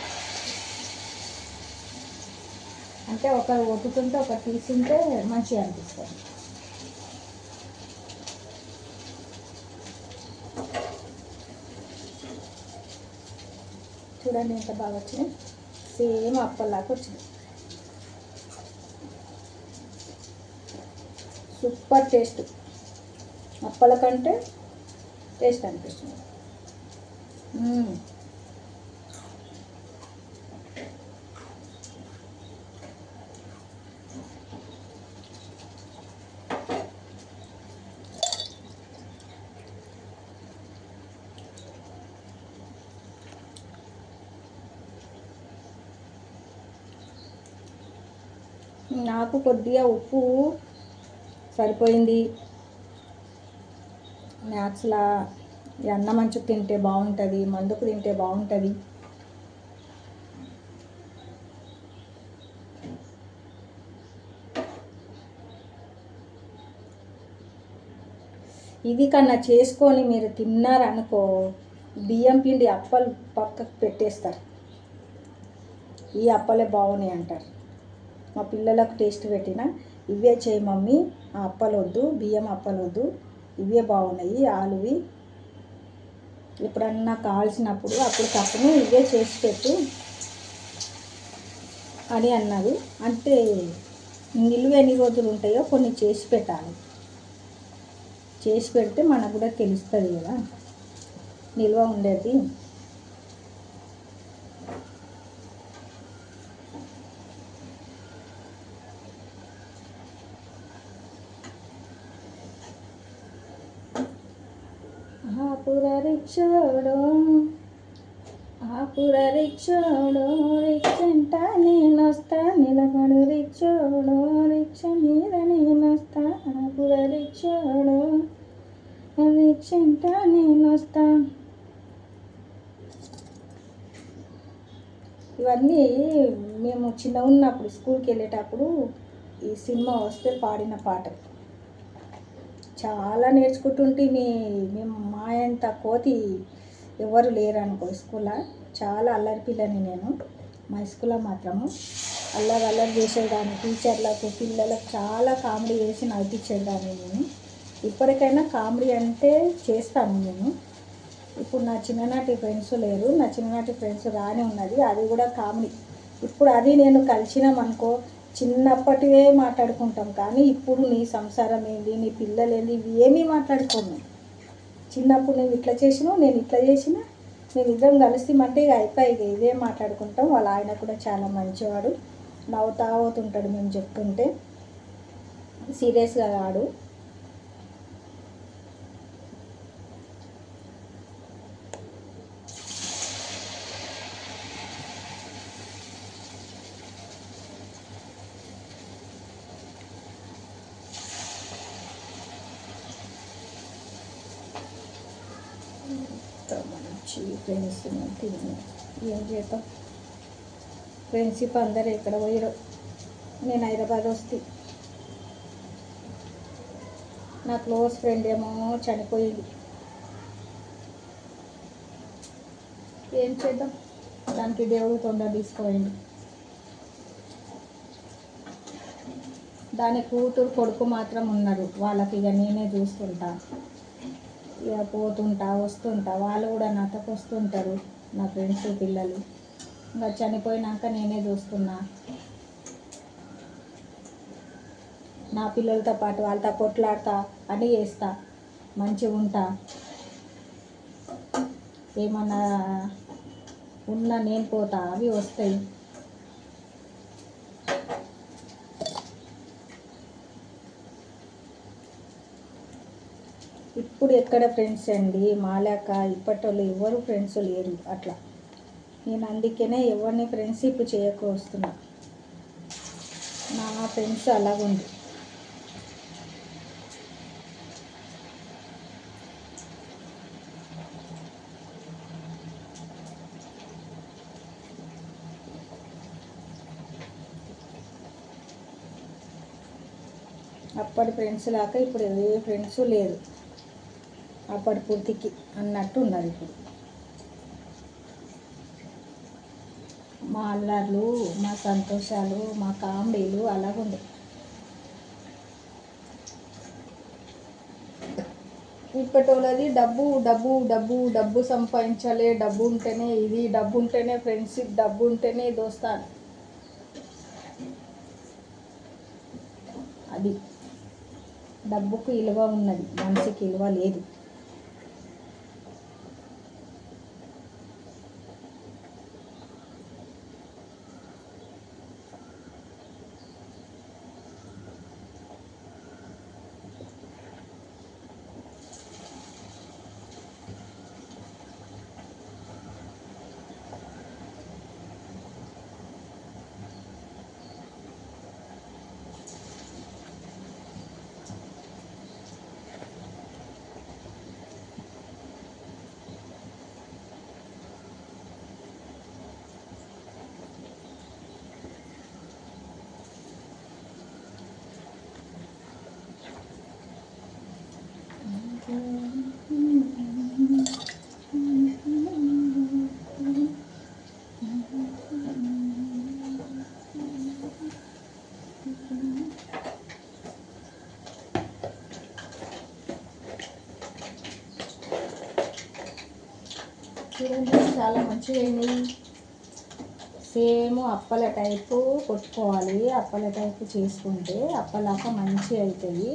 అంటే ఒకరు ఒత్తుతుంటే ఒకరు తీసుంటే మంచిగా అనిపిస్తుంది. చూడండి ఎంత బాగా వచ్చినాయి, సేమ్ అప్పలాగా వచ్చినాయి. సూపర్ టేస్ట్, అప్పల కంటే టేస్ట్ అనిపిస్తుంది. నాకు కొద్దిగా ఉప్పు సరిపోయింది. మ్యాథ్స్లా ఈ అన్నం మంచుకు తింటే బాగుంటుంది, మందుకు తింటే బాగుంటుంది. ఇది కన్నా చేసుకొని మీరు తిన్నారనుకో, బియ్యం పిండి అప్పలు పక్కకు పెట్టేస్తారు. ఈ అప్పలే బాగున్నాయి అంటారు. మా పిల్లలకు టేస్ట్ పెట్టిన ఇవే చేయి మమ్మీ, ఆ అప్పలు వద్దు, బియ్యం అప్పలు వద్దు, ఇవే బాగున్నాయి ఆలువి, ఎప్పుడన్నా కావాల్సినప్పుడు అప్పటికప్పుడు ఇవే చేసి పెట్టు అని అన్నారు. అంటే నిలువ ఎన్ని రోజులు ఉంటాయో కొన్ని చేసి పెట్టాలి. చేసి పెడితే మనకు కూడా తెలుస్తుంది కదా నిల్వ ఉండేది. ఆపుర రిక్షోడు రిక్షంట నేనొస్తా, నిలబడు రిక్షోడు రిక్ష మీద నేనొస్తా, ఆపుర రిక్షోడు రిక్షంట నేనొస్తా. ఇవన్నీ మేము చిన్న ఉన్నప్పుడు స్కూల్కి వెళ్ళేటప్పుడు ఈ సినిమా వస్తే పాడిన పాటలు చాలా నేర్చుకుంటుంటే మేము మా అంత కోతి ఎవరు లేరు అనుకో స్కూల్లో. చాలా అల్లరి పిల్లని నేను. మా స్కూల్లో మాత్రము అల్లరి చేసేదాన్ని. టీచర్లకు పిల్లలకు చాలా కామెడీ చేసి నవ్వించేదాన్ని నేను. ఇప్పటికైనా కామెడీ అంటే చేస్తాను నేను. ఇప్పుడు నా చిన్ననాటి ఫ్రెండ్స్ లేరు, నా చిన్ననాటి ఫ్రెండ్స్ రాని ఉన్నది, అది కూడా కామెడీ. ఇప్పుడు అది నేను కలిసినామనుకో చిన్నప్పటివే మాట్లాడుకుంటాం, కానీ ఇప్పుడు నీ సంసారం ఏంది, నీ పిల్లలు ఏంది, ఇవి ఏమీ మాట్లాడుకోము. చిన్నప్పుడు నువ్వు ఇట్లా చేసినావు, నేను ఇట్లా చేసిన, మేము ఇద్దరం కలిసిమంటే ఇక అయిపోయి ఇదే మాట్లాడుకుంటాం. వాళ్ళ ఆయన కూడా చాలా మంచివాడు, నవ్వుతా అవుతుంటాడు మేము చెప్తుంటే, సీరియస్గా కాడు. మంచి ఫ్రెండ్స్ తిని ఏం చేద్దాం. ఫ్రెండ్షిప్ అందరూ ఎక్కడ పోయారో. నేను హైదరాబాద్ వస్తే నా క్లోజ్ ఫ్రెండ్ ఏమో చనిపోయింది. ఏం చేద్దాం, దానికి దేవుడు తొందర తీసుకోండి. దాని కూతురు కొడుకు మాత్రం ఉన్నారు, వాళ్ళకి ఇక నేనే చూస్తుంటా, ఇక పోతుంటా వస్తుంటా. వాళ్ళు కూడా నాతో వస్తుంటారు, నా ఫ్రెండ్స్ పిల్లలు. ఇంకా చనిపోయినాక నేనే చూస్తున్నా. నా పిల్లలతో పాటు వాళ్ళతో కొట్లాడతా అని చేస్తా, మంచిగా ఉంటా. ఏమన్నా ఉన్నా నేను పోతా, అవి వస్తాయి. ఇప్పుడు ఎక్కడ ఫ్రెండ్స్ అండి, మాలేక ఇప్పటి వాళ్ళు ఎవరు ఫ్రెండ్స్ లేరు అట్లా. నేను అందుకనే ఎవరిని ఫ్రెండ్షిప్ చేయకు వస్తున్నా. నా ఫ్రెండ్స్ అలాగుంది. అప్పటి ఫ్రెండ్స్ లాగా ఇప్పుడు ఏ ఫ్రెండ్స్ లేరు, అప్పటి పూర్తికి అన్నట్టు ఉన్నది ఇప్పుడు. మా అల్లర్లు, మా సంతోషాలు, మా కామెడీలు అలాగుండే. ఇప్పటి వాళ్ళది డబ్బు డబ్బు డబ్బు డబ్బు సంపాదించాలి, డబ్బు ఉంటేనే ఇది, డబ్బు ఉంటేనే ఫ్రెండ్షిప్, డబ్బు ఉంటేనే దోస్తాను. అది డబ్బుకు విలువ ఉన్నది, మనిషికి విలువ లేదు. చూడండి చాలా మంచిగా అయినాయి. సేమ్ అప్పల టైపు కొట్టుకోవాలి. అప్పల టైపు చేసుకుంటే అప్పలాక మంచిగా అవుతాయి.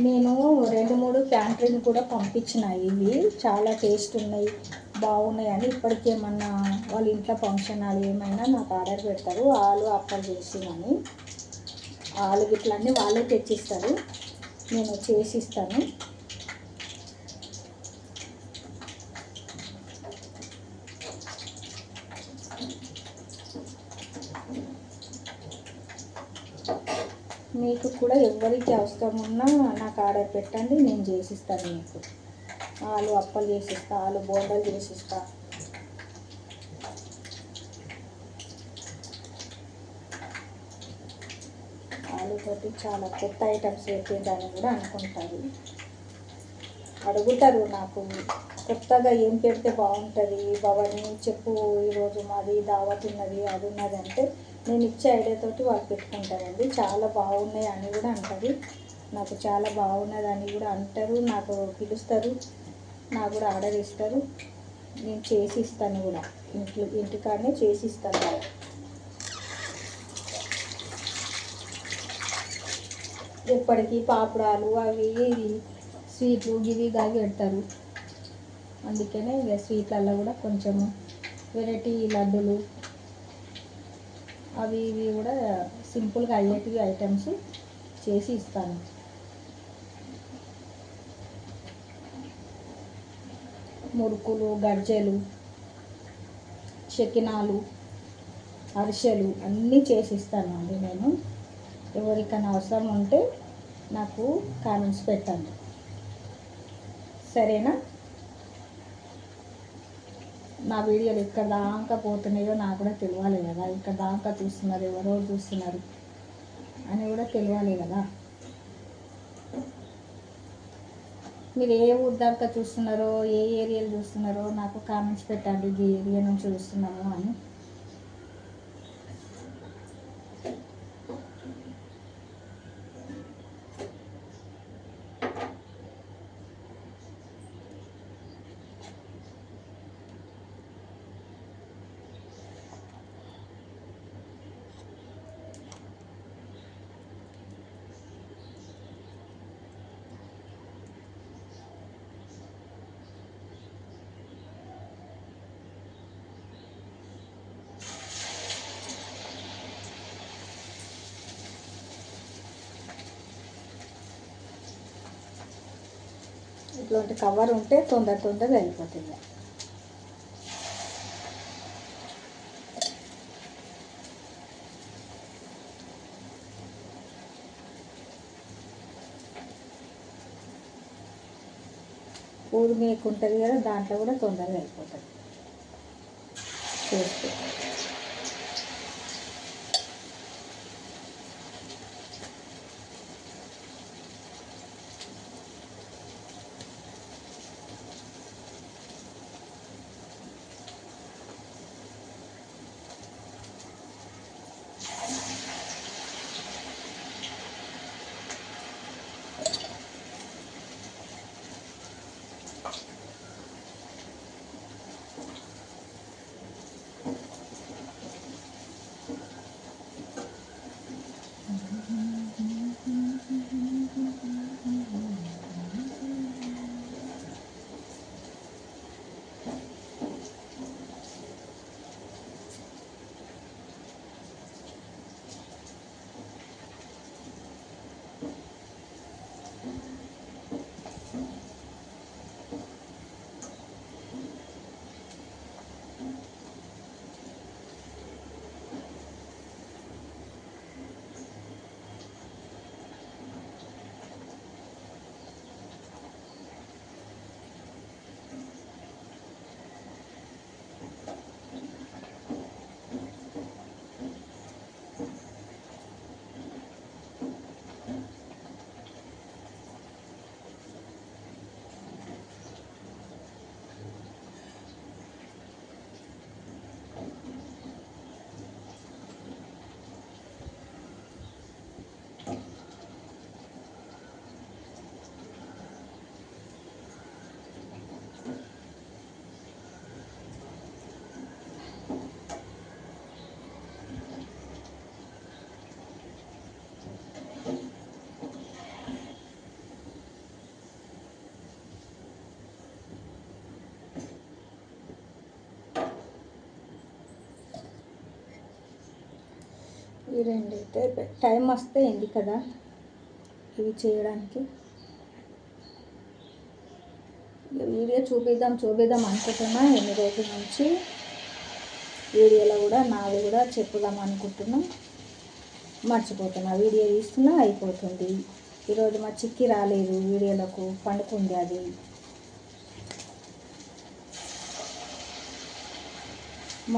నేను 2-3 క్యాంటీన్ కూడా పంపించిన. ఇవి చాలా టేస్ట్ ఉన్నాయి, బాగున్నాయి అని. ఇప్పటికేమన్నా వాళ్ళ ఇంట్లో ఫంక్షన్ అది ఏమైనా నాకు ఆర్డర్ పెడతారు. ఆలు అప్పలు చేసినని ఆలు గిట్లన్నీ వాళ్ళే తెచ్చిస్తారు, నేను చేసిస్తాను. మీకు కూడా ఎవరికి అవసరం ఉన్నా నాకు ఆర్డర్ పెట్టండి, నేను చేసిస్తాను. మీకు ఆలు అప్పలు చేసిస్తా, ఆలు బోండాలు చేసిస్తా. ఆలుతోటి చాలా కొత్త ఐటమ్స్ పెట్టేదని కూడా అనుకుంటారు, అడుగుతారు నాకు. కొత్తగా ఏం పెడితే బాగుంటుంది భవాని చెప్పు, ఈరోజు మాది దావత్ ఉన్నది అది ఉన్నది అంటే నేను ఇచ్చే ఐడియాతోటి వాళ్ళు పెట్టుకుంటారండి. చాలా బాగున్నాయి అని కూడా అంటారు, నాకు చాలా బాగున్నది అని కూడా అంటారు. నాకు పిలుస్తారు, నాకు కూడా ఆర్డర్ ఇస్తారు, నేను చేసి ఇస్తాను కూడా. ఇంటికాడనే చేసి ఇస్తాను. ఎప్పటికీ పాపడాలు అవి స్వీట్లు గివి దాగి పెడతారు. అందుకనే ఇక స్వీట్లలో కూడా కొంచెము వెరైటీ లడ్డూలు అవి ఇవి కూడా సింపుల్గా అయ్యేటివి ఐటమ్స్ చేసి ఇస్తాను. మురుకులు, గజ్జలు, చకినాలు, అరిసెలు అన్నీ చేసి ఇస్తానండి నేను. ఎవరికైనా అవసరం ఉంటే నాకు కామెంట్స్ పెట్టండి, సరేనా? నా వీడియోలు ఇక్కడ దాకా పోతున్నాయో నాకు కూడా తెలియాలి కదా. ఇక్కడ దాకా చూస్తున్నారు, ఎవరో చూస్తున్నారు అని కూడా తెలియాలి కదా. మీరు ఏ ఊరు దాకా చూస్తున్నారో, ఏ ఏరియాలు చూస్తున్నారో నాకు కామెంట్స్ పెట్టండి, ఈ ఏరియా నుంచి చూస్తున్నాము అని. ఇట్లాంటి కవర్ ఉంటే తొందరగా అయిపోతుంది. పూరి మేకు ఉంటుంది కదా, దాంట్లో కూడా తొందరగా అయిపోతుంది చేస్తే. ఈ రెండైతే టైం వస్తే అయింది కదా ఇవి చేయడానికి. వీడియో చూపిద్దాం అనుకుంటున్నా. ఎన్ని రోజుల నుంచి వీడియోలో కూడా నాది కూడా చెప్పుదాం అనుకుంటున్నా, మర్చిపోతున్నా. వీడియో తీస్తున్నా అయిపోతుంది. ఈరోజు మా చిక్కి రాలేదు వీడియోలకు, పండుకుంది అది.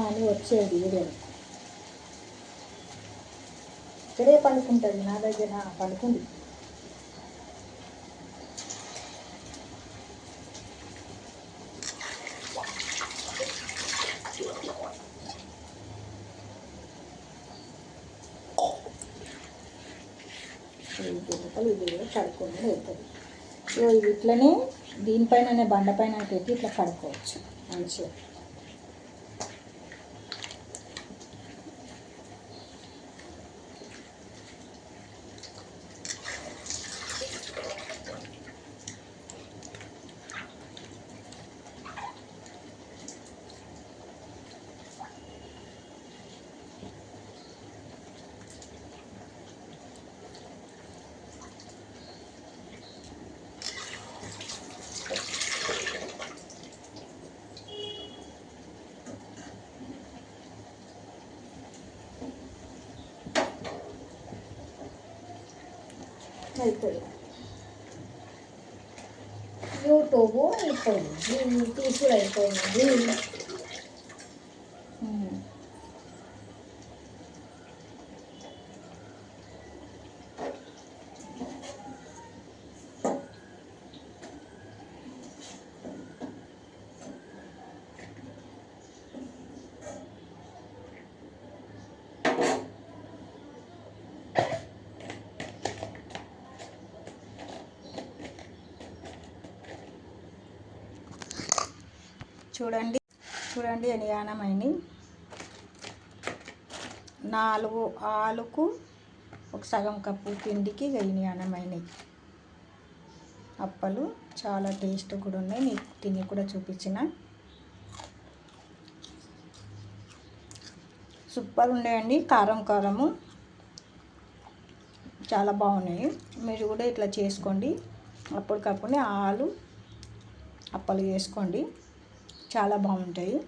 అని వచ్చేది వీడియోలకు. ఇక్కడే పండుకుంటుంది నా దగ్గర, పండుకుంది. ఇది కడుక్కొని వెళ్తుంది. ఇది ఇట్లనే దీనిపైన బండపైన పెట్టి ఇట్లా కడుక్కోవచ్చు మంచిగా. అయిపోయింది. యూట్యూబ్ అయిపోయింది, తీసుడు అయిపోయింది. చూడండి ఎన్ని యానమైనవి. 4 ఆలుకు ఒక సగం కప్పు పిండికి ఎన్ని యానమైనవి అప్పలు. చాలా టేస్ట్ కూడా ఉన్నాయి, మీకు తిని కూడా చూపించిన. సూపర్ ఉన్నాయండి, కారము చాలా బాగున్నాయి. మీరు కూడా ఇట్లా చేసుకోండి, అప్పటికప్పుడు ఆలు అప్పలు చేసుకోండి, చాలా బాగుంటాయి.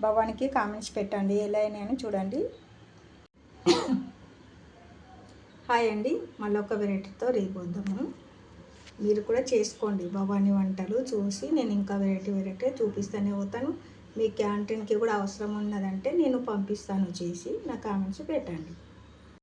భవానికి కామెంట్స్ పెట్టండి ఎలా అయినాయని చూడండి. హాయ్ అండి, మళ్ళీ ఒక వెరైటీతో రేపు వద్దాము. మీరు కూడా చేసుకోండి భవానీ వంటలు చూసి. నేను ఇంకా వెరైటీ చూపిస్తూనే పోతాను. మీ క్యాంటీన్కి కూడా అవసరం ఉన్నదంటే నేను పంపిస్తాను చేసి. నా కామెంట్స్ పెట్టండి.